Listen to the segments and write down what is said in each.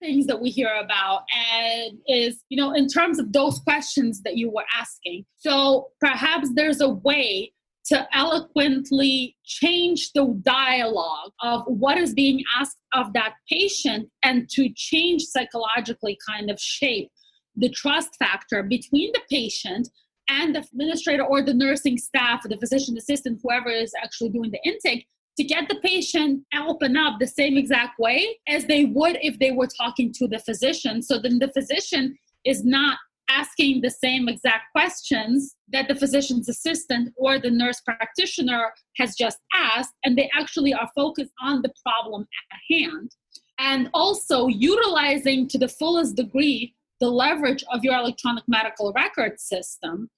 things that we hear about and is, in terms of those questions that you were asking. So perhaps there's a way to eloquently change the dialogue of what is being asked of that patient and to change psychologically, kind of shape the trust factor between the patient and the administrator or the nursing staff or the physician assistant, whoever is actually doing the intake, to get the patient open up the same exact way as they would if they were talking to the physician. So then the physician is not asking the same exact questions that the physician's assistant or the nurse practitioner has just asked, and they actually are focused on the problem at hand. And also utilizing to the fullest degree the leverage of your electronic medical record system.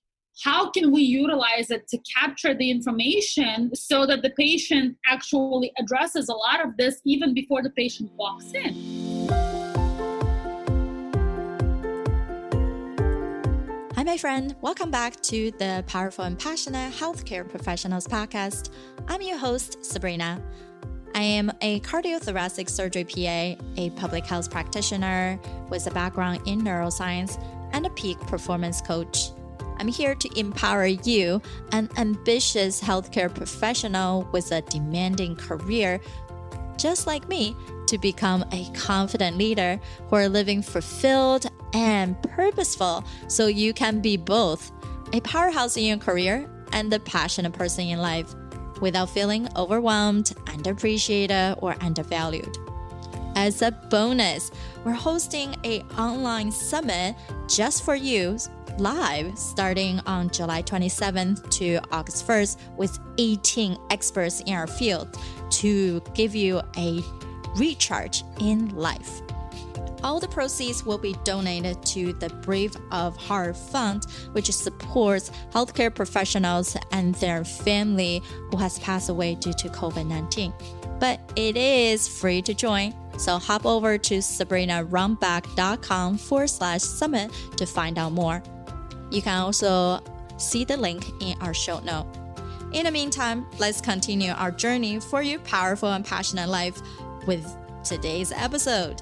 How can we utilize it to capture the information so that the patient actually addresses a lot of this even before the patient walks in? Hi, my friend. Welcome back to the Powerful and Passionate Healthcare Professionals podcast. I'm your host, Sabrina. I am a cardiothoracic surgery PA, a public health practitioner with a background in neuroscience, and a peak performance coach. I'm here to empower you, an ambitious healthcare professional with a demanding career, just like me, to become a confident leader who are living fulfilled and purposeful so you can be both a powerhouse in your career and a passionate person in life without feeling overwhelmed, underappreciated, or undervalued. As a bonus, we're hosting an online summit just for you live starting on July 27th to August 1st with 18 experts in our field to give you a recharge in life. All the proceeds will be donated to the Brave of Heart Fund, which supports healthcare professionals and their family who has passed away due to COVID-19. But it is free to join, so hop over to sabrinarunbeck.com/summit to find out more. You can also see the link in our show note. In the meantime, let's continue our journey for your powerful and passionate life with today's episode.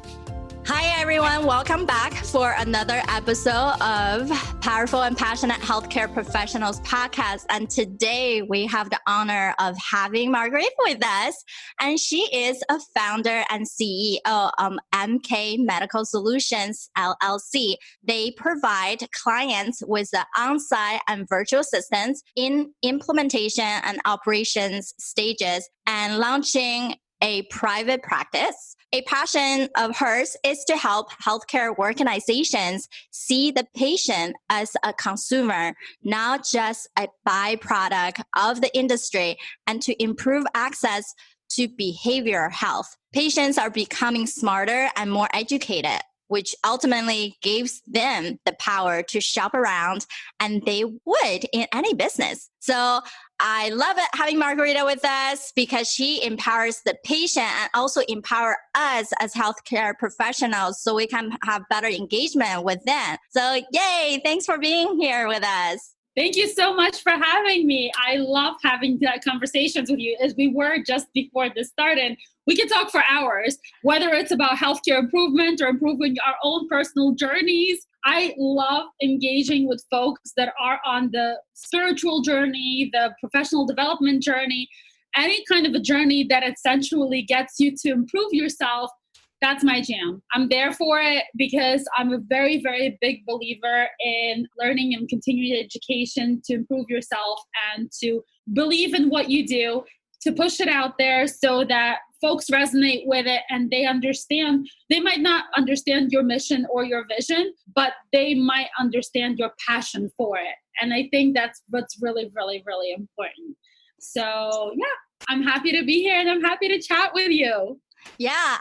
Hi, everyone. Welcome back for another episode of Powerful and Passionate Healthcare Professionals podcast. And today we have the honor of having Margarita with us. And she is a founder and CEO of MK Medical Solutions, LLC. They provide clients with the on-site and virtual assistance in implementation and operations stages and launching a private practice. A passion of hers is to help healthcare organizations see the patient as a consumer, not just a byproduct of the industry, and to improve access to behavioral health. Patients are becoming smarter and more educated, which ultimately gives them the power to shop around, and they would in any business. So I love it having Margarita with us because she empowers the patient and also empower us as healthcare professionals so we can have better engagement with them. So yay, thanks for being here with us. Thank you so much for having me. I love having conversations with you as we were just before this started. We can talk for hours, whether it's about healthcare improvement or improving our own personal journeys. I love engaging with folks that are on the spiritual journey, the professional development journey, any kind of a journey that essentially gets you to improve yourself. That's my jam. I'm there for it because I'm a very, very big believer in learning and continuing education to improve yourself and to believe in what you do, to push it out there so that folks resonate with it and they understand. They might not understand your mission or your vision, but they might understand your passion for it. And I think that's what's really, really, really important. So yeah, I'm happy to be here and I'm happy to chat with you. Yeah,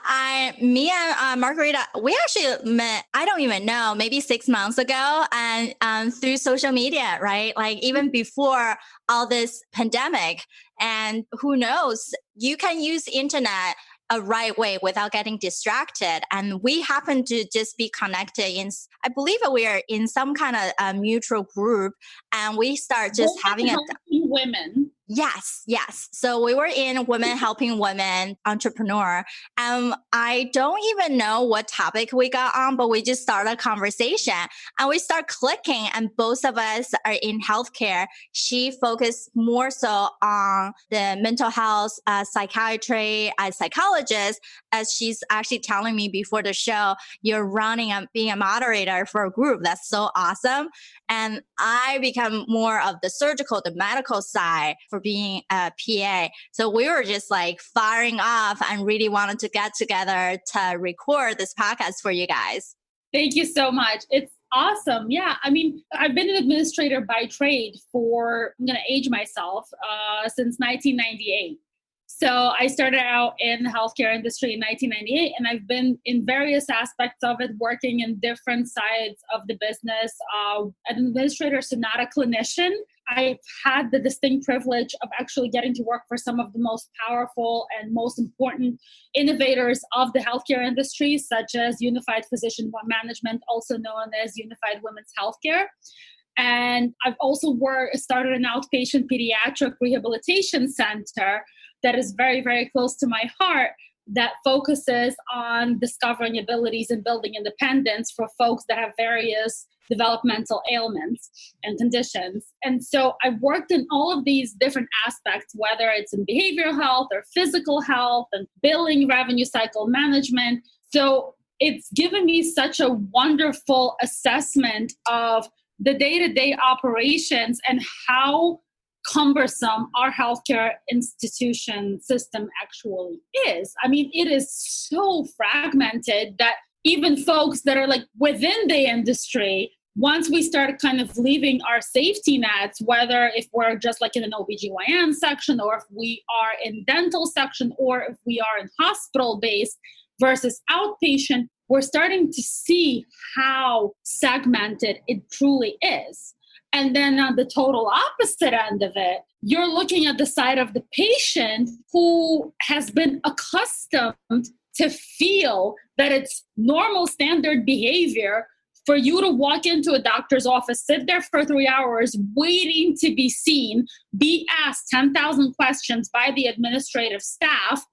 me and Margarita, we actually met, I don't even know, maybe 6 months ago and through social media, right? Like even before all this pandemic. And who knows, you can use internet a right way without getting distracted. And we happen to just be connected in, I believe we are in some kind of mutual group. And we start just having women. Yes. So we were in Women Helping Women Entrepreneur. I don't even know what topic we got on, but we just started a conversation and we start clicking. And both of us are in healthcare. She focused more so on the mental health, psychiatry, as psychologist, as she's actually telling me before the show, you're running and being a moderator for a group. That's so awesome. And I become more of the surgical, the medical side for being a PA. So we were just like firing off and really wanted to get together to record this podcast for you guys. Thank you so much. It's awesome. Yeah. I mean, I've been an administrator by trade I'm going to age myself, since 1998. So I started out in the healthcare industry in 1998, and I've been in various aspects of it, working in different sides of the business. An administrator, so not a clinician. I've had the distinct privilege of actually getting to work for some of the most powerful and most important innovators of the healthcare industry, such as Unified Physician Management, also known as Unified Women's Healthcare. And I've also started an outpatient pediatric rehabilitation center that is very, very close to my heart, that focuses on discovering abilities and building independence for folks that have various developmental ailments and conditions. And so I've worked in all of these different aspects, whether it's in behavioral health or physical health and billing, revenue cycle management. So it's given me such a wonderful assessment of the day-to-day operations and how cumbersome our healthcare institution system actually is. I mean, it is so fragmented that even folks that are like within the industry, once we start kind of leaving our safety nets, whether if we're just like in an OBGYN section, or if we are in dental section, or if we are in hospital-based versus outpatient, we're starting to see how segmented it truly is. And then on the total opposite end of it, you're looking at the side of the patient who has been accustomed to feel that it's normal standard behavior for you to walk into a doctor's office, sit there for 3 hours, waiting to be seen, be asked 10,000 questions by the administrative staff,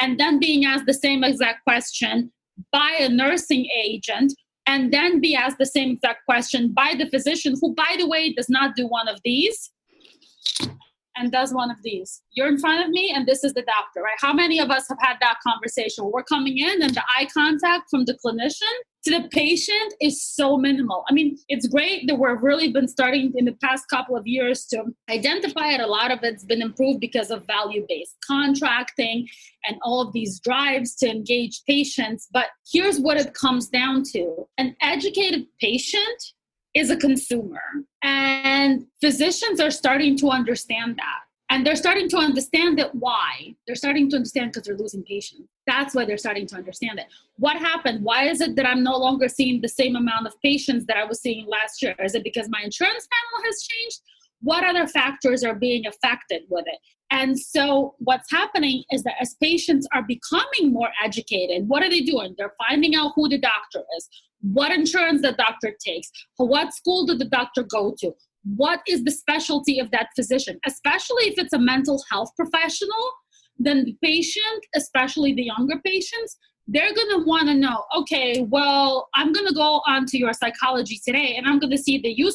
and then being asked the same exact question by a nursing agent, and then be asked the same exact question by the physician, who, by the way, does not do one of these and does one of these. You're in front of me, and this is the doctor, right? How many of us have had that conversation? We're coming in, and the eye contact from the clinician to the patient is so minimal. I mean, it's great that we've really been starting in the past couple of years to identify it. A lot of it's been improved because of value-based contracting and all of these drives to engage patients. But here's what it comes down to. An educated patient is a consumer, and physicians are starting to understand that. And they're starting to understand it. Why? They're starting to understand because they're losing patients. That's why they're starting to understand it. What happened? Why is it that I'm no longer seeing the same amount of patients that I was seeing last year? Is it because my insurance panel has changed? What other factors are being affected with it? And so what's happening is that as patients are becoming more educated, what are they doing? They're finding out who the doctor is, what insurance the doctor takes, what school did the doctor go to, what is the specialty of that physician, especially if it's a mental health professional. Then the patient, especially the younger patients, they're going to want to know, okay, well, I'm going to go on to your psychology today, and I'm going to see that you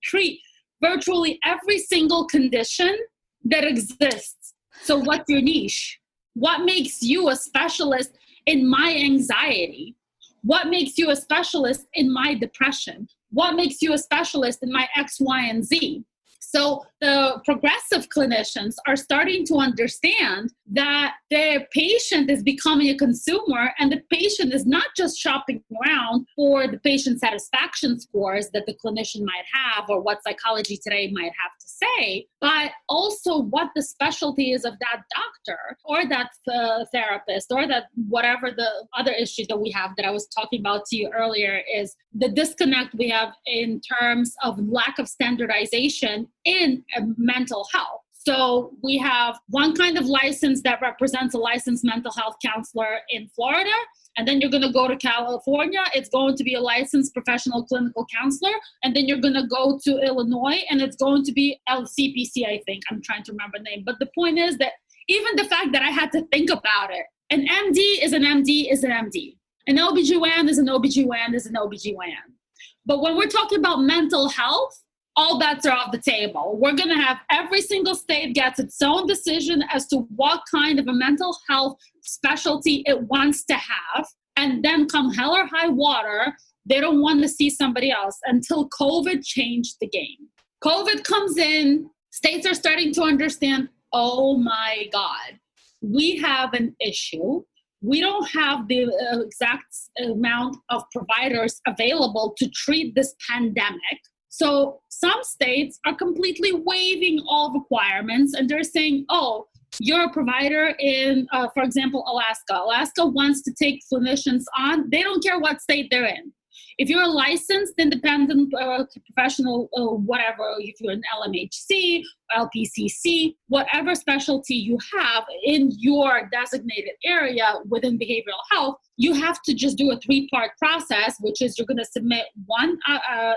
treat virtually every single condition that exists. So what's your niche? What makes you a specialist in my anxiety? What makes you a specialist in my depression? What makes you a specialist in my X, Y, and Z? So the progressive clinicians are starting to understand that their patient is becoming a consumer, and the patient is not just shopping around for the patient satisfaction scores that the clinician might have or what Psychology Today might have to say, but also what the specialty is of that doctor or that therapist or that whatever the other issue that we have that I was talking about to you earlier is the disconnect we have in terms of lack of standardization in mental health. So we have one kind of license that represents a licensed mental health counselor in Florida, And then you're going to go to California. It's going to be a licensed professional clinical counselor. And then you're going to go to Illinois, and it's going to be LCPC, I think. I'm trying to remember the name. But the point is that even the fact that I had to think about it, an MD is an MD is an MD. An OBGYN is an OBGYN is an OBGYN. But when we're talking about mental health, all bets are off the table. We're going to have every single state gets its own decision as to what kind of a mental health specialty it wants to have. And then come hell or high water, they don't want to see somebody else until COVID changed the game. COVID comes in, states are starting to understand, oh my God, we have an issue. We don't have the exact amount of providers available to treat this pandemic. So some states are completely waiving all requirements, and they're saying, oh, you're a provider in, for example, Alaska. Alaska wants to take clinicians on. They don't care what state they're in. If you're a licensed independent professional, whatever, if you're an LMHC, LPCC, whatever specialty you have in your designated area within behavioral health, you have to just do a 3-part process, which is you're going to submit one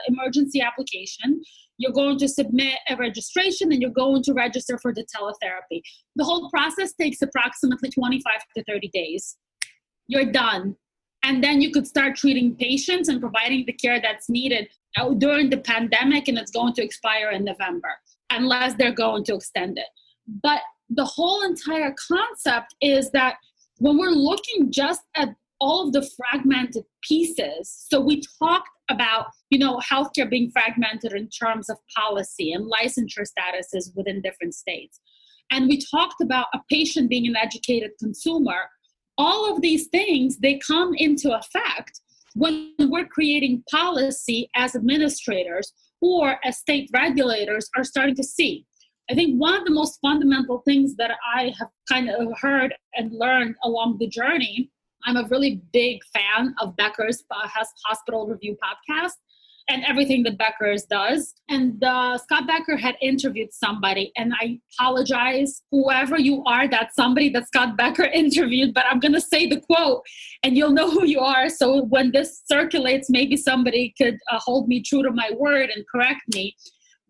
emergency application, you're going to submit a registration, and you're going to register for the teletherapy. The whole process takes approximately 25 to 30 days. You're done. And then you could start treating patients and providing the care that's needed during the pandemic, and it's going to expire in November, unless they're going to extend it. But the whole entire concept is that when we're looking just at all of the fragmented pieces, so we talked about, healthcare being fragmented in terms of policy and licensure statuses within different states. And we talked about a patient being an educated consumer. All of these things, they come into effect when we're creating policy as administrators or as state regulators are starting to see. I think one of the most fundamental things that I have kind of heard and learned along the journey, I'm a really big fan of Becker's Hospital Review podcast and everything that Becker's does. And Scott Becker had interviewed somebody, and I apologize, whoever you are, that's somebody that Scott Becker interviewed, but I'm going to say the quote and you'll know who you are. So when this circulates, maybe somebody could hold me true to my word and correct me.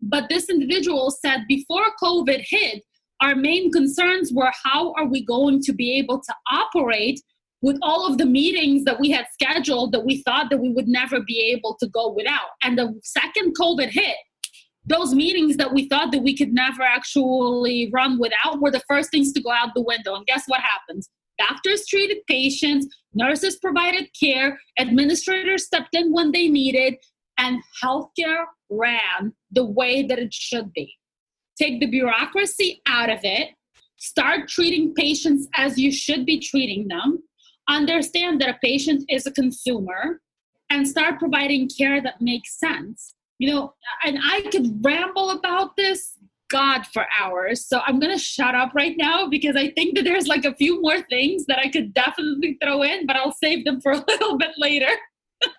But this individual said, before COVID hit, our main concerns were how are we going to be able to operate with all of the meetings that we had scheduled that we thought that we would never be able to go without. And the second COVID hit, those meetings that we thought that we could never actually run without were the first things to go out the window. And guess what happens? Doctors treated patients, nurses provided care, administrators stepped in when they needed, and healthcare ran the way that it should be. Take the bureaucracy out of it, start treating patients as you should be treating them, understand that a patient is a consumer, and start providing care that makes sense. And I could ramble about this, God, for hours. So I'm going to shut up right now because I think that there's like a few more things that I could definitely throw in, but I'll save them for a little bit later. And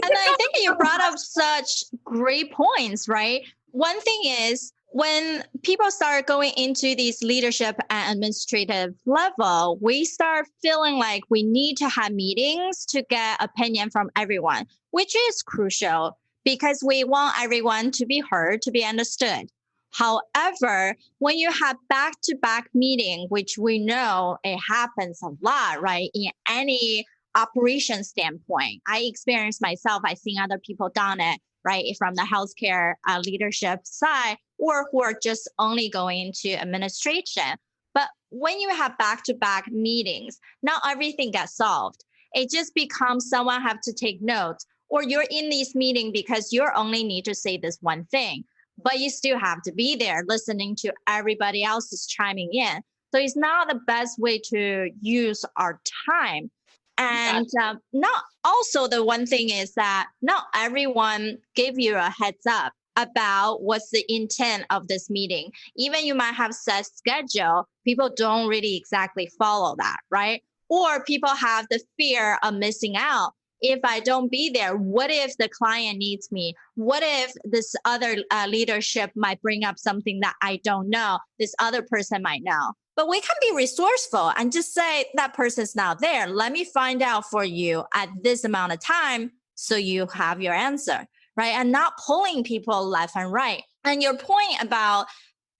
I think you brought up such great points, right? One thing is, when people start going into these leadership and administrative level, we start feeling like we need to have meetings to get opinion from everyone, which is crucial because we want everyone to be heard, to be understood. However, when you have back-to-back meeting, which we know it happens a lot, right? In any operation standpoint, I experienced myself, I've seen other people done it, right? From the healthcare leadership side, or who are just only going into administration. But when you have back-to-back meetings, not everything gets solved. It just becomes someone have to take notes, or you're in this meeting because you only need to say this one thing, but you still have to be there listening to everybody else is chiming in. So it's not the best way to use our time. And not also the one thing is that not everyone give you a heads up about what's the intent of this meeting. Even you might have set schedule, people don't really exactly follow that, right? Or people have the fear of missing out. If I don't be there, what if the client needs me? What if this other leadership might bring up something that I don't know, this other person might know? But we can be resourceful and just say that person's not there. Let me find out for you at this amount of time so you have your answer, right? And not pulling people left and right. And your point about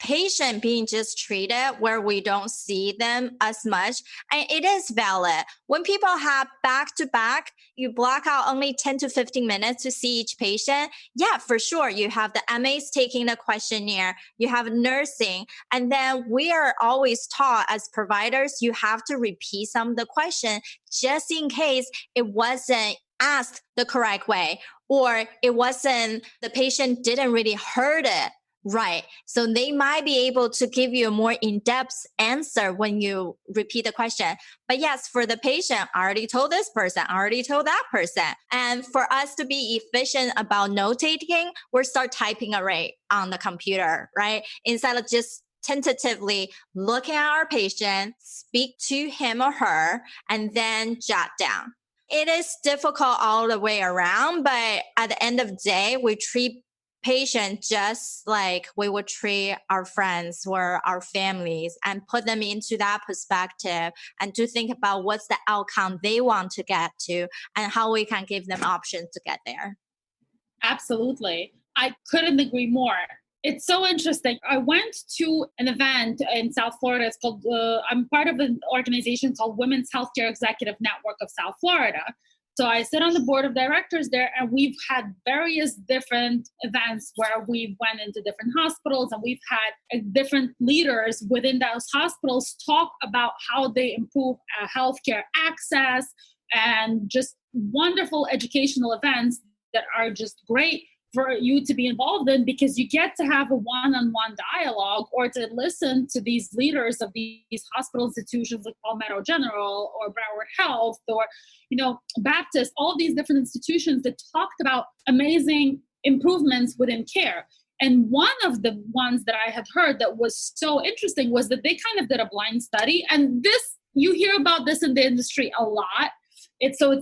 patient being just treated where we don't see them as much, and it is valid. When people have back to back, you block out only 10 to 15 minutes to see each patient. Yeah, for sure. You have the MAs taking the questionnaire, you have nursing, and then we are always taught as providers, you have to repeat some of the question just in case it wasn't asked the correct way, or the patient didn't really heard it right. So they might be able to give you a more in-depth answer when you repeat the question. But yes, for the patient, I already told this person, I already told that person. And for us to be efficient about note-taking, we'll start typing array on the computer, right? Instead of just tentatively looking at our patient, speak to him or her, and then jot down. It is difficult all the way around, but at the end of the day, we treat patient just like we would treat our friends or our families, and put them into that perspective and to think about what's the outcome they want to get to and how we can give them options to get there. Absolutely. I couldn't agree more. It's so interesting. I went to an event in South Florida. It's called, I'm part of an organization called Women's Healthcare Executive Network of South Florida. So I sit on the board of directors there, and we've had various different events where we went into different hospitals, and we've had different leaders within those hospitals talk about how they improve healthcare access, and just wonderful educational events that are just great for you to be involved in, because you get to have a one-on-one dialogue or to listen to these leaders of these hospital institutions like Palmetto General or Broward Health or, Baptist, all these different institutions that talked about amazing improvements within care. And one of the ones that I had heard that was so interesting was that they kind of did a blind study. And this, you hear about this in the industry a lot.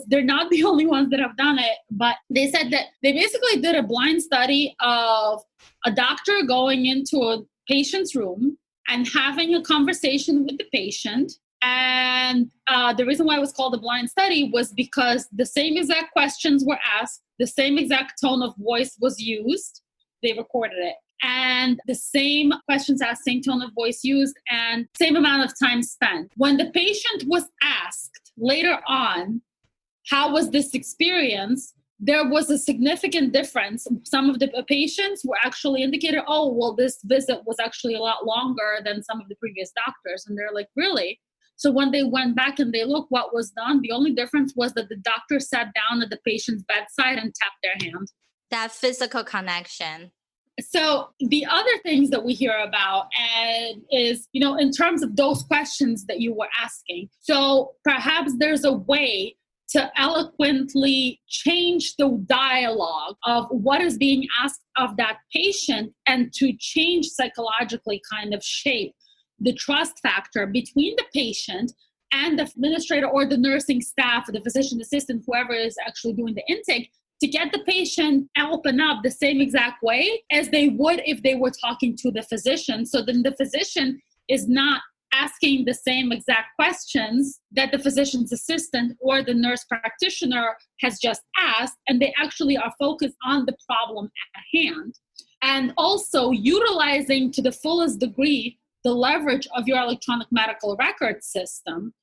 They're not the only ones that have done it, but they said that they basically did a blind study of a doctor going into a patient's room and having a conversation with the patient. And the reason why it was called a blind study was because the same exact questions were asked, the same exact tone of voice was used. They recorded it. And the same questions asked, same tone of voice used, and same amount of time spent. When the patient was asked later on, how was this experience? There was a significant difference. Some of the patients were actually indicated, this visit was actually a lot longer than some of the previous doctors. And they're like, really? So when they went back and they looked what was done, the only difference was that the doctor sat down at the patient's bedside and tapped their hand. That physical connection. So the other things that we hear about is, in terms of those questions that you were asking. So perhaps there's a way to eloquently change the dialogue of what is being asked of that patient, and to change psychologically, kind of shape the trust factor between the patient and the administrator or the nursing staff or the physician assistant, whoever is actually doing the intake, to get the patient open up the same exact way as they would if they were talking to the physician. So then the physician is not asking the same exact questions that the physician's assistant or the nurse practitioner has just asked, and they actually are focused on the problem at hand. And also utilizing to the fullest degree the leverage of your electronic medical record system.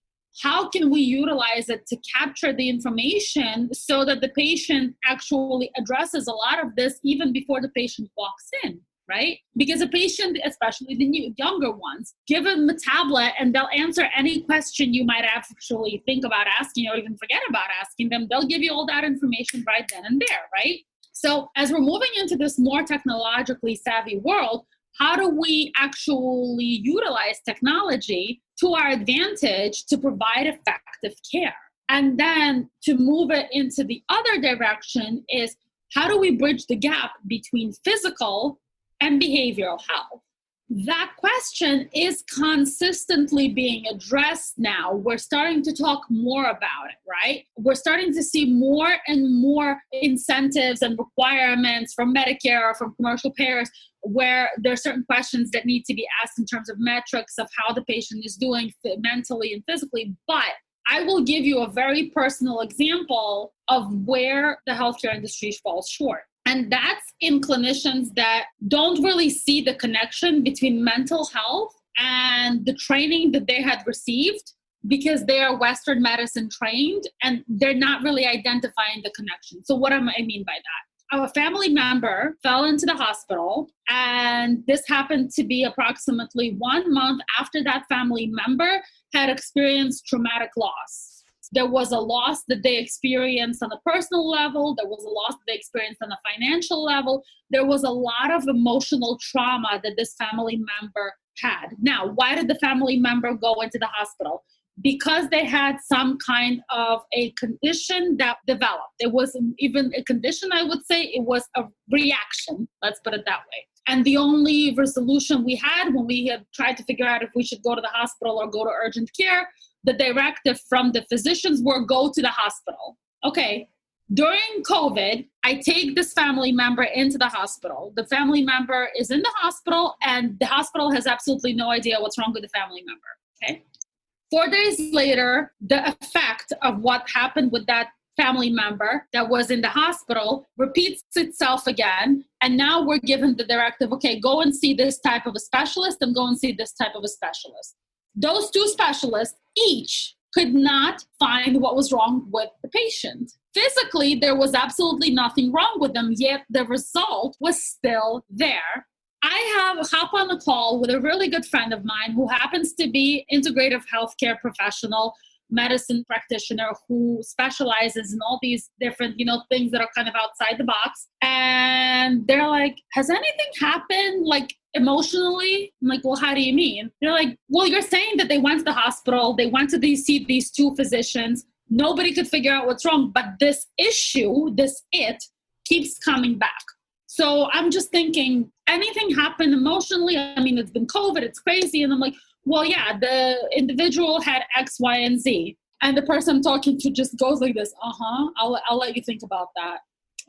How can we utilize it to capture the information so that the patient actually addresses a lot of this even before the patient walks in, right? Because a patient, especially the younger ones, give them a tablet and they'll answer any question you might actually think about asking or even forget about asking them. They'll give you all that information right then and there, right? So as we're moving into this more technologically savvy world, how do we actually utilize technology to our advantage to provide effective care? And then to move it into the other direction is, how do we bridge the gap between physical and behavioral health? That question is consistently being addressed now. We're starting to talk more about it, right? We're starting to see more and more incentives and requirements from Medicare or from commercial payers where there are certain questions that need to be asked in terms of metrics of how the patient is doing mentally and physically. But I will give you a very personal example of where the healthcare industry falls short. And that's in clinicians that don't really see the connection between mental health and the training that they had received because they are Western medicine trained and they're not really identifying the connection. So what do I mean by that? A family member fell into the hospital, and this happened to be approximately 1 month after that family member had experienced traumatic loss. There was a loss that they experienced on a personal level. There was a loss that they experienced on a financial level. There was a lot of emotional trauma that this family member had. Now, why did the family member go into the hospital? Because they had some kind of a condition that developed. It wasn't even a condition, I would say. It was a reaction. Let's put it that way. And the only resolution we had when we had tried to figure out if we should go to the hospital or go to urgent care, the directive from the physicians were go to the hospital. Okay, during COVID, I take this family member into the hospital. The family member is in the hospital and the hospital has absolutely no idea what's wrong with the family member. Okay. 4 days later, the effect of what happened with that family member that was in the hospital repeats itself again. And now we're given the directive, okay, go and see this type of a specialist and go and see this type of a specialist. Those two specialists each could not find what was wrong with the patient. Physically, there was absolutely nothing wrong with them, yet the result was still there. I have hop on a call with a really good friend of mine who happens to be integrative healthcare professional, medicine practitioner who specializes in all these different, things that are kind of outside the box. And they're like, has anything happened like emotionally? I'm like, well, how do you mean? They're like, well, you're saying that they went to the hospital, they went to see these two physicians, nobody could figure out what's wrong, but this issue, keeps coming back. So I'm just thinking, anything happened emotionally? I mean, it's been COVID, it's crazy. And I'm like, well, yeah, the individual had X, Y, and Z. And the person I'm talking to just goes like this, I'll let you think about that.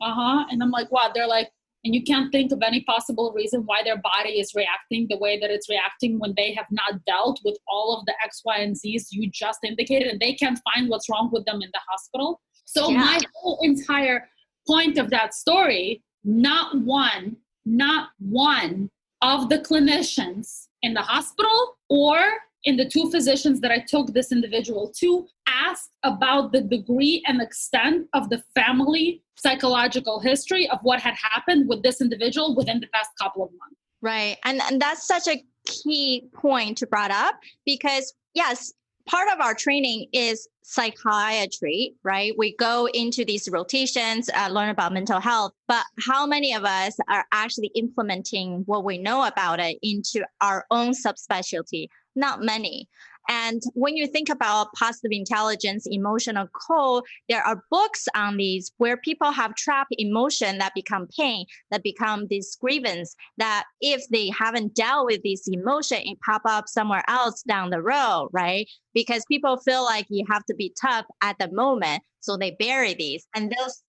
And I'm like, wow, they're like, and you can't think of any possible reason why their body is reacting the way that it's reacting when they have not dealt with all of the X, Y, and Zs you just indicated, and they can't find what's wrong with them in the hospital. So my whole entire point of that story, not one of the clinicians in the hospital or in the two physicians that I took this individual to asked about the degree and extent of the family psychological history of what had happened with this individual within the past couple of months. Right. And that's such a key point to brought up because, yes, part of our training is psychiatry, right? We go into these rotations, learn about mental health, but how many of us are actually implementing what we know about it into our own subspecialty? Not many. And when you think about positive intelligence, emotional code, there are books on these where people have trapped emotion that become pain, that become this grievance, that if they haven't dealt with this emotion, it pop up somewhere else down the road, right? Because people feel like you have to be tough at the moment. So they bury these. And those,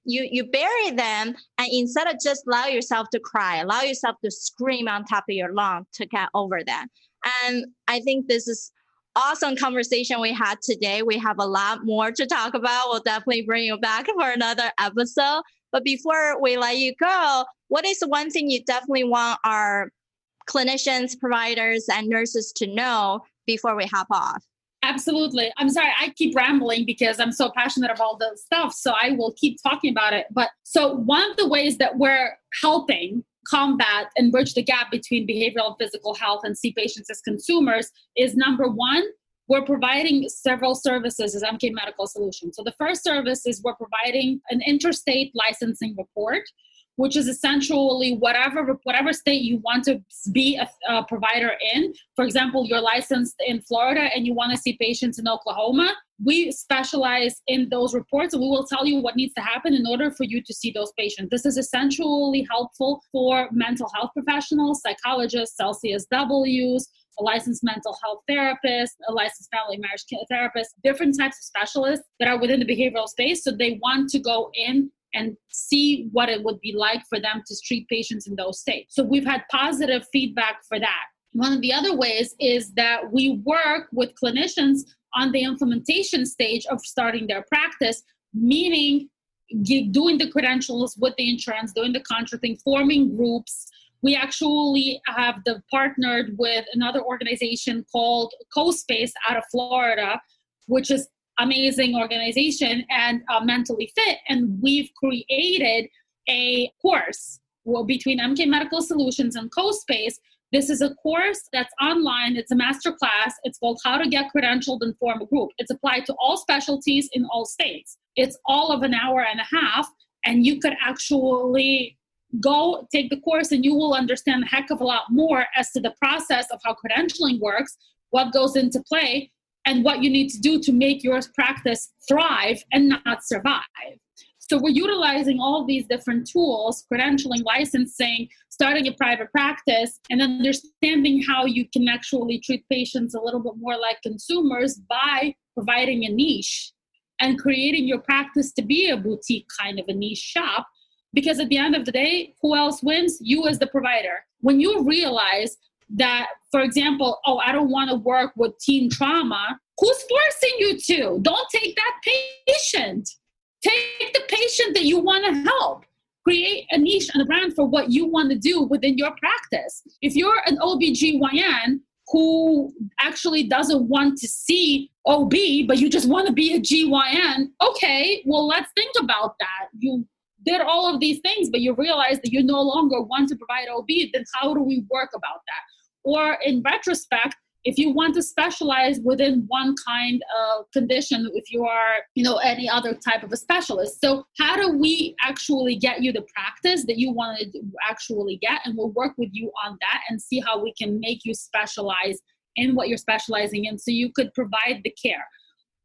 you bury them. And instead of just allow yourself to cry, allow yourself to scream on top of your lungs to get over that. And I think this is awesome conversation we had today. We have a lot more to talk about. We'll definitely bring you back for another episode. But before we let you go, what is the one thing you definitely want our clinicians, providers, and nurses to know before we hop off? Absolutely. I'm sorry, I keep rambling because I'm so passionate about the stuff. So I will keep talking about it. But so one of the ways that we're helping combat and bridge the gap between behavioral and physical health and see patients as consumers is number one, we're providing several services as MK Medical Solutions. So the first service is we're providing an interstate licensing report, which is essentially whatever state you want to be a provider in. For example, you're licensed in Florida and you want to see patients in Oklahoma, we specialize in those reports, and we will tell you what needs to happen in order for you to see those patients. This is essentially helpful for mental health professionals, psychologists, LCSWs, a licensed mental health therapist, a licensed family marriage therapist, different types of specialists that are within the behavioral space. So they want to go in and see what it would be like for them to treat patients in those states. So we've had positive feedback for that. One of the other ways is that we work with clinicians on the implementation stage of starting their practice, meaning doing the credentials with the insurance, doing the contracting, forming groups. We actually have partnered with another organization called CoSpace out of Florida, which is amazing organization and mentally fit. And we've created a course between MK Medical Solutions and CoSpace. This is a course that's online. It's a master class. It's called How to Get Credentialed and Form a Group. It's applied to all specialties in all states. It's all of an hour and a half, and you could actually go take the course and you will understand a heck of a lot more as to the process of how credentialing works, what goes into play, and what you need to do to make your practice thrive and not survive. So we're utilizing all these different tools, credentialing, licensing, starting a private practice, and understanding how you can actually treat patients a little bit more like consumers by providing a niche and creating your practice to be a boutique kind of a niche shop. Because at the end of the day, who else wins? You as the provider. When you realize that, for example, I don't want to work with teen trauma, who's forcing you to? Don't take that patient. Take the patient that you want to help. Create a niche and a brand for what you want to do within your practice. If you're an OBGYN who actually doesn't want to see OB, but you just want to be a GYN, okay, well, let's think about that. You did all of these things, but you realize that you no longer want to provide OB, then how do we work about that? Or in retrospect, if you want to specialize within one kind of condition, if you are, any other type of a specialist. So how do we actually get you the practice that you want to actually get? And we'll work with you on that and see how we can make you specialize in what you're specializing in so you could provide the care.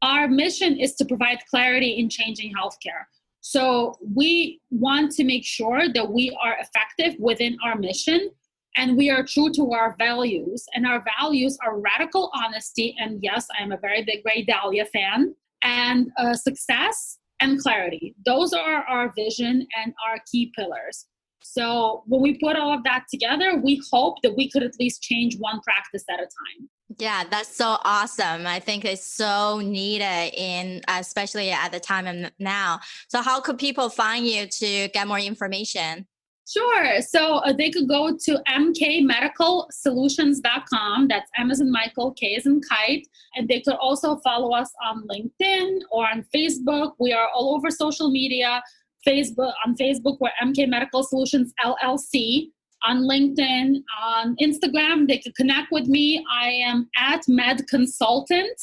Our mission is to provide clarity in changing healthcare. So we want to make sure that we are effective within our mission and we are true to our values. And our values are radical honesty. And yes, I am a very big Ray Dalio fan. And success and clarity. Those are our vision and our key pillars. So when we put all of that together, we hope that we could at least change one practice at a time. Yeah, that's so awesome. I think it's so needed especially at the time of now. So how could people find you to get more information? Sure. So they could go to mkmedicalsolutions.com. That's M as in Michael, K as in Kite. And they could also follow us on LinkedIn or on Facebook. We are all over social media. On Facebook, we're MK Medical Solutions LLC. On LinkedIn, on Instagram, they could connect with me. I am at Med Consultant.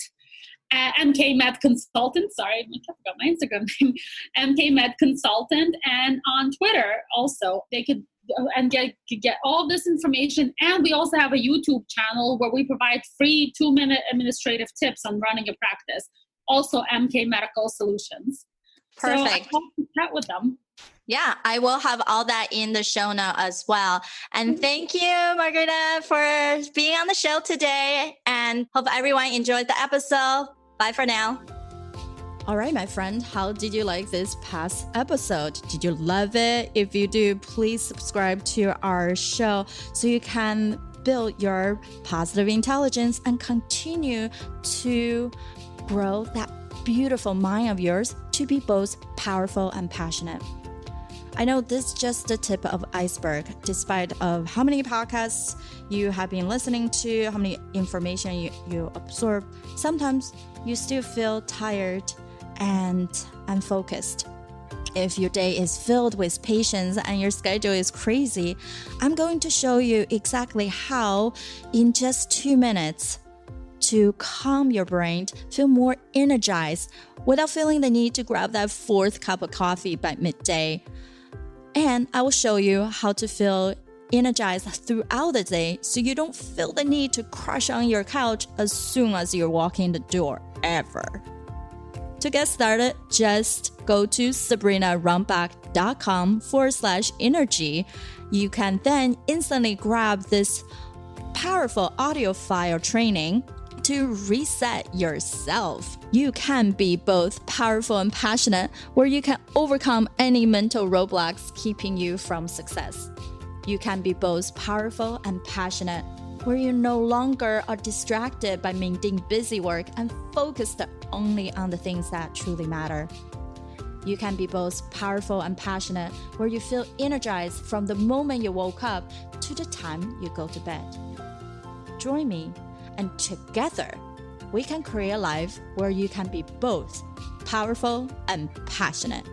MK Med Consultant, sorry, I forgot my Instagram name, MK Med Consultant, and on Twitter also, they could get all this information. And we also have a YouTube channel where we provide free 2-minute administrative tips on running a practice. Also MK Medical Solutions. Perfect. So I hope to chat with them. Yeah, I will have all that in the show note as well. And thank you, Margarita, for being on the show today. And hope everyone enjoyed the episode. Bye for now. All right, my friend, how did you like this past episode? Did you love it? If you do, please subscribe to our show so you can build your positive intelligence and continue to grow that beautiful mind of yours to be both powerful and passionate. I know this is just the tip of iceberg, despite of how many podcasts you have been listening to, how many information you absorb. Sometimes you still feel tired and unfocused. If your day is filled with patience and your schedule is crazy, I'm going to show you exactly how in just 2 minutes to calm your brain, feel more energized without feeling the need to grab that 4th cup of coffee by midday. And I will show you how to feel energized throughout the day so you don't feel the need to crash on your couch as soon as you're walking the door, ever. To get started, just go to sabrinarunbeck.com/energy. You can then instantly grab this powerful audio file training to reset yourself. You can be both powerful and passionate, where you can overcome any mental roadblocks keeping you from success. You can be both powerful and passionate, where you no longer are distracted by mundane busy work and focused only on the things that truly matter. You can be both powerful and passionate, where you feel energized from the moment you woke up to the time you go to bed. Join me, and together we can create a life where you can be both powerful and passionate.